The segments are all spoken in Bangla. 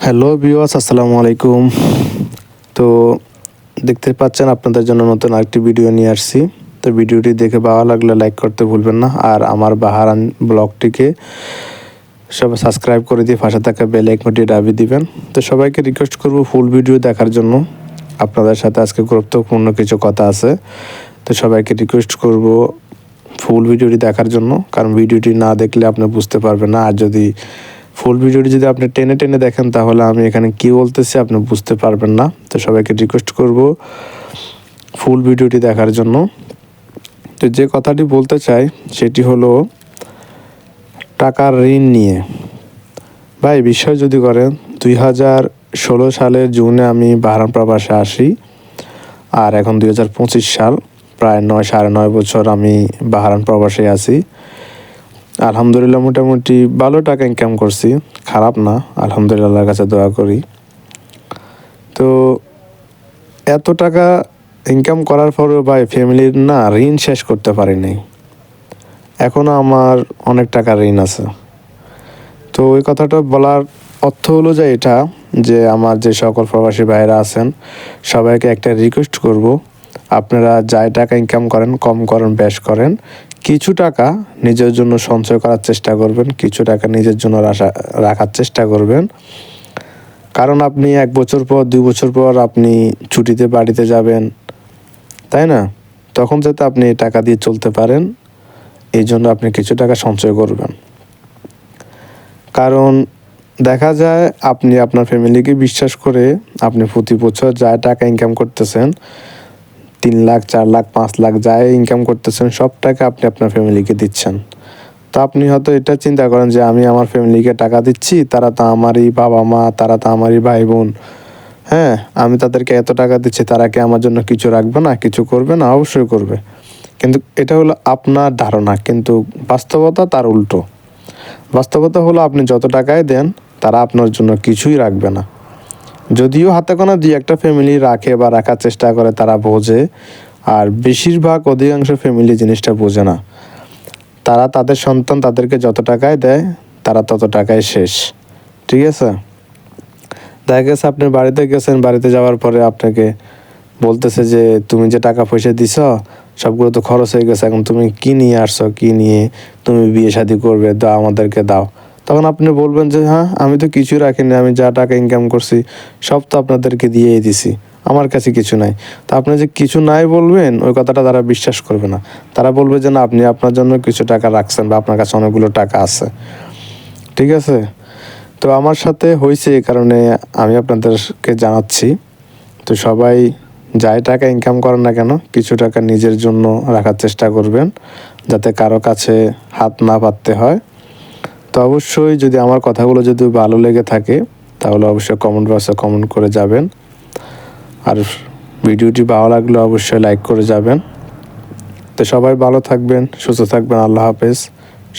হ্যালো ভিউয়ার্স, আসসালামু আলাইকুম। তো দেখতে পাচ্ছেন আপনাদের জন্য নতুন আরেকটি ভিডিও নিয়ে আসছি। তো ভিডিওটি দেখে ভালো লাগলে লাইক করতে ভুলবেন না, আর আমার বাহারান ব্লগটিকে সবাই সাবস্ক্রাইব করে দিয়ে পাশে থাকা বেল আইকনটি দাবিয়ে দিবেন। তো সবাইকে রিকোয়েস্ট করব ফুল ভিডিও দেখার জন্য। আপনাদের সাথে আজকে গুরুত্বপূর্ণ কিছু কথা আছে, তো সবাইকে রিকোয়েস্ট করব ফুল ভিডিওটি দেখার জন্য, কারণ ভিডিওটি না দেখলে আপনি বুঝতে পারবেন না। আর যদি ফুল ভিডিওটি যদি আপনি টেনে টেনে দেখেন তাহলে আমি এখানে কী বলতেছি আপনি বুঝতে পারবেন না। তো সবাইকে রিকোয়েস্ট করব ফুল ভিডিওটি দেখার জন্য। তো যে কথাটি বলতে চাই সেটি হলো টাকার ঋণ নিয়ে। ভাই বিশ্বাস যদি করেন, 2016 সালের জুনে আমি বাহরাইন প্রবাসে আসি, আর এখন 2025 সাল, প্রায় 9 সাড়ে 9 বছর আমি বাহরাইন প্রবাসে আছি। আলহামদুলিল্লাহ মোটামুটি ভালো টাকা ইনকাম করছি, খারাপ না, আলহামদুলিল্লাহ আল্লাহর কাছে দোয়া করি। তো এত টাকা ইনকাম করার পরেও ভাই ফ্যামিলির না ঋণ শেষ করতে পারিনি, এখনও আমার অনেক টাকা ঋণ আছে। তো ওই কথাটা বলার অর্থ হলো যে এটা, যে আমার যে সকল প্রবাসী ভাইরা আছেন সবাইকে একটা রিকোয়েস্ট করব, আপনারা যাই টাকা ইনকাম করেন, কম করেন বেশ করেন, কিছু টাকা নিজের জন্য সঞ্চয় করার চেষ্টা করবেন, কিছু টাকা নিজের জন্য রাখার চেষ্টা করবেন। কারণ আপনি 1 বছর পর 2 বছর পর আপনি ছুটিতে বাড়িতে যাবেন, তাই না? তখন যাতে আপনি টাকা দিয়ে চলতে পারেন, এই জন্য আপনি কিছু টাকা সঞ্চয় করবেন। কারণ দেখা যায় আপনি আপনার ফ্যামিলিকে বিশ্বাস করে আপনি প্রতি বছর যা টাকা ইনকাম করতেছেন, 3 লাখ 4 লাখ 5 লাখ যাই ইনকাম করতেছেন, সব টাকা আপনি আপনার ফ্যামিলিকে দিচ্ছেন। তো আপনি হয়তো এটা চিন্তা করেন যে আমি আমার ফ্যামিলিকে টাকা দিচ্ছি, তারা তো আমারই বাবা মা, তারা তো আমারই ভাই বোন, হ্যাঁ, আমি তাদেরকে এত টাকা দিচ্ছি, তারা কি আমার জন্য কিছু রাখবে না, কিছু করবে না? অবশ্যই করবে। কিন্তু এটা হলো আপনার ধারণা, কিন্তু বাস্তবতা তার উল্টো। বাস্তবতা হলো আপনি যত টাকাই দেন তারা আপনার জন্য কিছুই রাখবে না। যদিও হাতে গোনা 2-1টা ফ্যামিলি রাখে বা রাখার চেষ্টা করে, তারা বোঝে, আর বেশিরভাগ অধিকাংশ ফ্যামিলি জিনিসটা বোঝে না। তারা তাদের সন্তান তাদেরকে যত টাকায় দেয় তারা তত টাকায় শেষ, ঠিক আছে? দেখা গেছে আপনি বাড়িতে গেছেন, বাড়িতে যাওয়ার পরে আপনাকে বলতেছে যে তুমি যে টাকা পয়সা দিছ সবগুলো তো খরচ হয়ে গেছে, এখন তুমি কী নিয়ে আসছো, কী নিয়ে তুমি বিয়ে শাদী করবে, দাও আমাদেরকে দাও। তখন আপনি বলবেন যে হ্যাঁ, আমি তো কিছুই রাখিনি, আমি যা টাকা ইনকাম করছি সব তো আপনাদেরকে দিয়েই দিছি, আমার কাছে কিছু নাই। তা আপনি যে কিছু নাই বলবেন, ওই কথাটা তারা বিশ্বাস করবে না। তারা বলবে যে না, আপনি আপনার জন্য কিছু টাকা রাখছেন বা আপনার কাছে অনেকগুলো টাকা আছে, ঠিক আছে? তো আমার সাথে হয়েছে, এই কারণে আমি আপনাদেরকে জানাচ্ছি। তো সবাই যাই টাকা ইনকাম করেন না কেন, কিছু টাকা নিজের জন্য রাখার চেষ্টা করবেন, যাতে কারো কাছে হাত না পাততে হয়। তো অবশ্যই যদি আমার কথাগুলো যদি ভালো লেগে থাকে তাহলে অবশ্যই কমেন্ট বক্সে কমেন্ট করে যাবেন, আর ভিডিওটি ভালো লাগলে অবশ্যই লাইক করে যাবেন। তো সবাই ভালো থাকবেন, সুস্থ থাকবেন, আল্লাহ হাফেজ।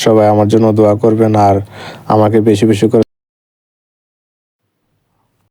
সবাই আমার জন্য দোয়া করবেন, আর আমাকে বেশি বেশি করে